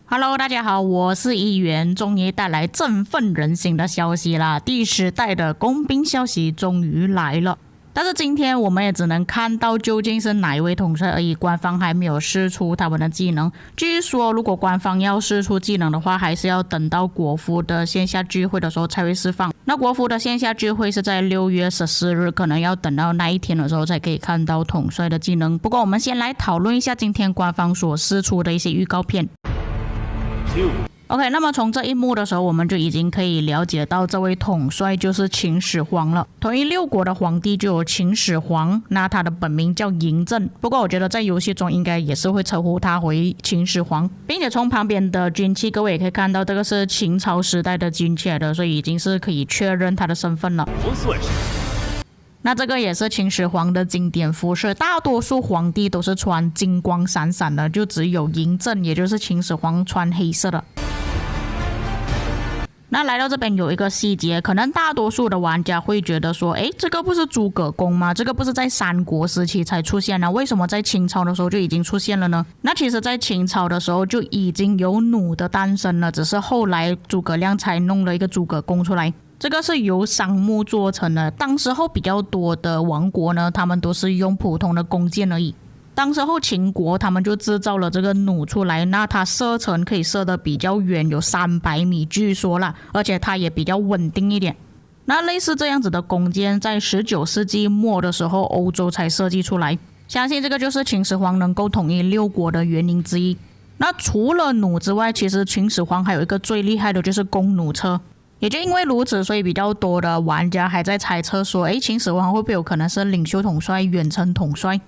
Hello， 大家好，我是议员，终于带来振奋人心的消息啦！第10代的工兵消息终于来了。但是今天我们也只能看到究竟是哪一位统帅而已，官方还没有释出他们的技能。据说如果官方要释出技能的话，还是要等到国服的线下聚会的时候才会释放。那国服的线下聚会是在6月14日，可能要等到那一天的时候才可以看到统帅的技能。不过我们先来讨论一下今天官方所释出的一些预告片。OK， 那么从这一幕的时候，我们就已经可以了解到这位统帅就是秦始皇了。统一6国的皇帝就有秦始皇，那他的本名叫嬴政。不过我觉得在游戏中应该也是会称呼他为秦始皇，并且从旁边的军旗，各位也可以看到这个是秦朝时代的军旗来的，所以已经是可以确认他的身份了。那这个也是秦始皇的经典服饰，大多数皇帝都是穿金光闪闪的，就只有嬴政，也就是秦始皇穿黑色的。那来到这边有一个细节，可能大多数的玩家会觉得说，诶，这个不是诸葛宫吗？这个不是在三国时期才出现呢？为什么在秦朝的时候就已经出现了呢？那其实在秦朝的时候就已经有弩的诞生了，只是后来诸葛亮才弄了一个诸葛宫出来。这个是由桑木做成的，当时候比较多的王国呢，他们都是用普通的弓箭而已。当时候秦国他们就制造了这个弩出来，那它射程可以射得比较远，有300米据说啦，而且它也比较稳定一点。那类似这样子的弓箭在19世纪末的时候欧洲才设计出来，相信这个就是秦始皇能够统一6国的原因之一。那除了弩之外，其实秦始皇还有一个最厉害的就是弓弩车，也就因为如此，所以比较多的玩家还在猜测说，诶，秦始皇会不会有可能是领袖统帅、远程统帅？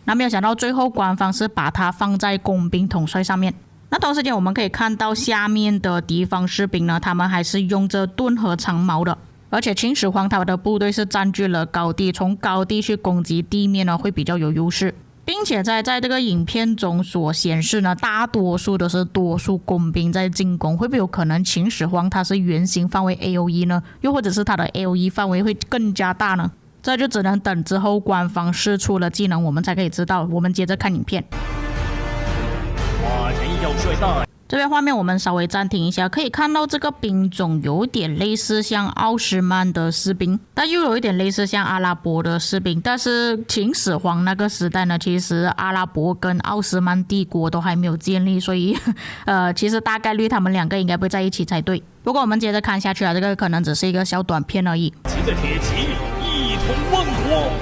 那没有想到最后官方是把它放在工兵统帅上面。那同时间我们可以看到下面的敌方士兵呢，他们还是用着盾和长矛的，而且秦始皇他的部队是占据了高地，从高地去攻击地面呢会比较有优势，并且在这个影片中所显示呢，大多数都是多数工兵在进攻，会不会有可能秦始皇他是圆形范围 AOE 呢？又或者是他的 AOE 范围会更加大呢？这就只能等之后官方释出了技能，我们才可以知道。我们接着看影片。这边画面我们稍微暂停一下，可以看到这个兵种有点类似像奥斯曼的士兵，但又有一点类似像阿拉伯的士兵。但是秦始皇那个时代呢，其实阿拉伯跟奥斯曼帝国都还没有建立，所以其实大概率他们两个应该不会在一起才对。不过我们接着看下去啊，这个可能只是一个小短片而已。骑着铁骑，一统万国。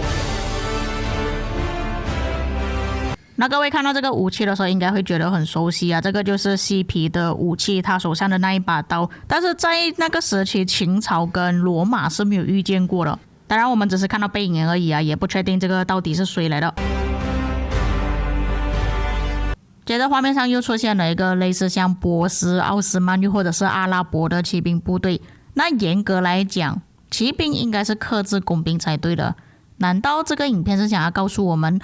那各位看到这个武器的时候应该会觉得很熟悉啊，这个就是西皮的武器，他手上的那一把刀，但是在那个时期秦朝跟罗马是没有遇见过的，当然我们只是看到背影而已啊，也不确定这个到底是谁来的。接着画面上又出现了一个类似像波斯、奥斯曼又或者是阿拉伯的骑兵部队，那严格来讲骑兵应该是克制工兵才对的。难道这个影片是想要告诉我们，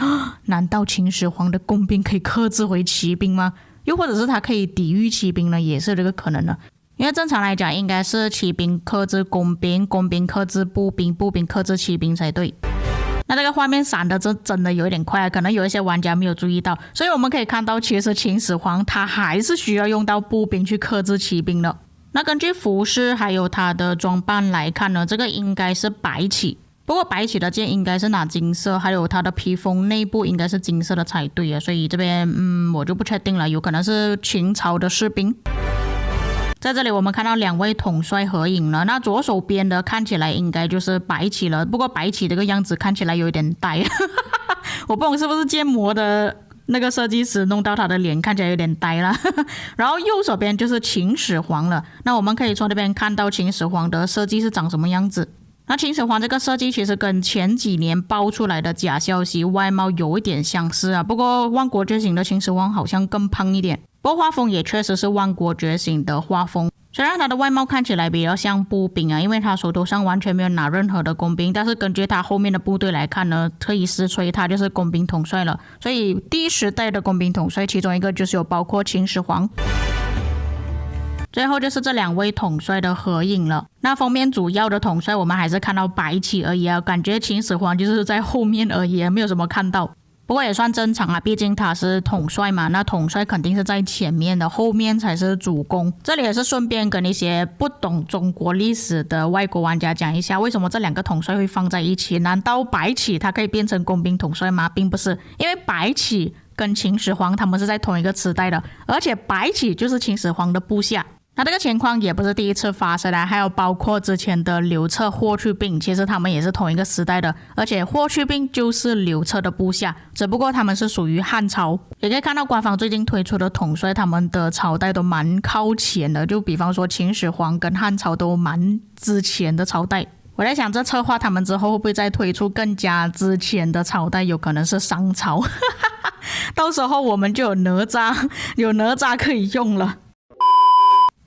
难道秦始皇的工兵可以克制回骑兵吗？又或者是他可以抵御骑兵呢？也是这个可能的。因为正常来讲应该是骑兵克制工兵，工兵克制步兵，步兵克制骑兵才对。那这个画面闪的真的有一点快，可能有一些玩家没有注意到，所以我们可以看到其实秦始皇他还是需要用到步兵去克制骑兵的。那根据服饰还有他的装扮来看呢，这个应该是白起，不过白起的剑应该是拿金色，还有他的披风内部应该是金色的才对啊，所以这边我就不确定了，有可能是秦朝的士兵。在这里我们看到2位统帅合影了，那左手边的看起来应该就是白起了，不过白起这个样子看起来有点呆我不懂是不是建模的那个设计师弄到他的脸看起来有点呆了然后右手边就是秦始皇了，那我们可以从这边看到秦始皇的设计是长什么样子。那秦始皇这个设计其实跟前几年爆出来的假消息外貌有一点相似啊，不过万国觉醒的秦始皇好像更胖一点，不过画风也确实是万国觉醒的画风。虽然他的外貌看起来比较像步兵啊，因为他手头上完全没有拿任何的工兵，但是根据他后面的部队来看呢，可以实锤他就是工兵统帅了。所以第10代的工兵统帅其中一个就是有包括秦始皇。最后就是这2位统帅的合影了。那封面主要的统帅我们还是看到白起而已啊，感觉秦始皇就是在后面而已，没有什么看到。不过也算正常啊，毕竟他是统帅嘛，那统帅肯定是在前面的，后面才是主公。这里也是顺便跟一些不懂中国历史的外国玩家讲一下，为什么这两个统帅会放在一起？难道白起他可以变成工兵统帅吗？并不是，因为白起跟秦始皇他们是在同一个时代的，而且白起就是秦始皇的部下。那这个情况也不是第一次发生了，还有包括之前的刘彻、霍去病，其实他们也是同一个时代的，而且霍去病就是刘彻的部下，只不过他们是属于汉朝。也可以看到官方最近推出的统帅，他们的朝代都蛮靠前的，就比方说秦始皇跟汉朝都蛮之前的朝代。我在想，这策划他们之后会不会再推出更加之前的朝代，有可能是商朝，到时候我们就有哪吒可以用了。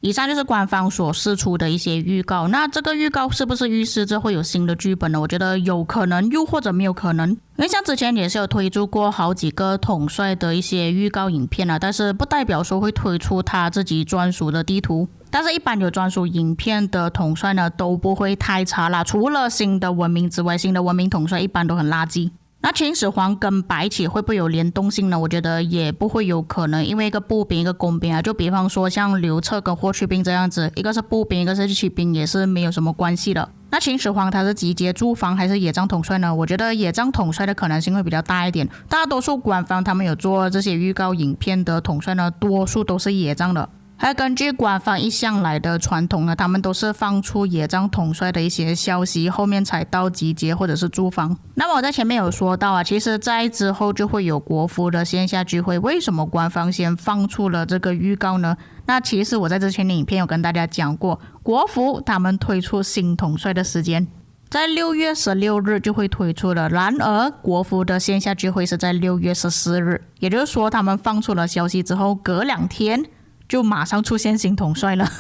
以上就是官方所释出的一些预告，那这个预告是不是预示着会有新的剧本呢？我觉得有可能，又或者没有可能。因为像之前也是有推出过好几个统帅的一些预告影片啊，但是不代表说会推出他自己专属的地图。但是一般有专属影片的统帅呢，都不会太差啦，除了新的文明之外，新的文明统帅一般都很垃圾。那秦始皇跟白起会不会有联动性呢？我觉得也不会有可能，因为一个步兵一个工兵啊，就比方说像刘彻跟霍去病这样子，一个是步兵一个是骑兵，也是没有什么关系的。那秦始皇他是集结驻防还是野战统帅呢？我觉得野战统帅的可能性会比较大一点，大多数官方他们有做这些预告影片的统帅呢，多数都是野战的。还有根据官方一向来的传统呢，他们都是放出野战统帅的一些消息，后面才到集结或者是驻防。那么我在前面有说到啊，其实在之后就会有国服的线下聚会，为什么官方先放出了这个预告呢？那其实我在之前的影片有跟大家讲过，国服他们推出新统帅的时间在6月16日就会推出了，然而国服的线下聚会是在6月14日，也就是说他们放出了消息之后隔2天就马上出现新统帅了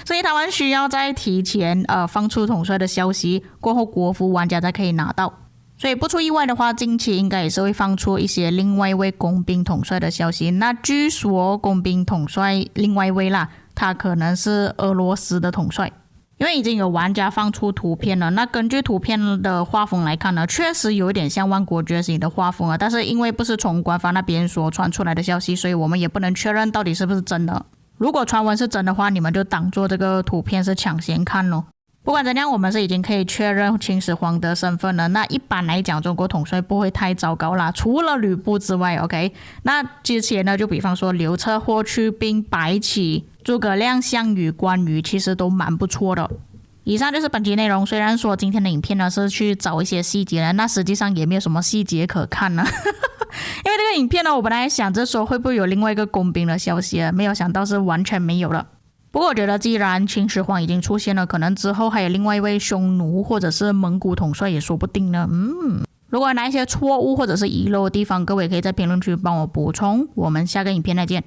所以他们需要在提前放出统帅的消息过后，国服玩家才可以拿到。所以不出意外的话，近期应该也是会放出一些另外一位工兵统帅的消息。那据说工兵统帅另外一位啦，他可能是俄罗斯的统帅，因为已经有玩家放出图片了。那根据图片的画风来看呢，确实有一点像万国觉醒的画风啊，但是因为不是从官方那边所传出来的消息，所以我们也不能确认到底是不是真的。如果传闻是真的话，你们就当做这个图片是抢先看咯。不管怎样，我们是已经可以确认秦始皇的身份了。那一般来讲，中国统帅不会太糟糕啦，除了吕布之外 ，OK。那之前呢，就比方说刘彻、霍去病、白起、诸葛亮、项羽、关羽，其实都蛮不错的。以上就是本期内容，虽然说今天的影片呢是去找一些细节的，那实际上也没有什么细节可看呢。因为这个影片呢，我本来想着说会不会有另外一个工兵的消息，没有想到是完全没有了。不过我觉得既然秦始皇已经出现了，可能之后还有另外一位匈奴或者是蒙古统帅也说不定呢。如果有哪一些错误或者是遗漏的地方，各位可以在评论区帮我补充。我们下个影片再见。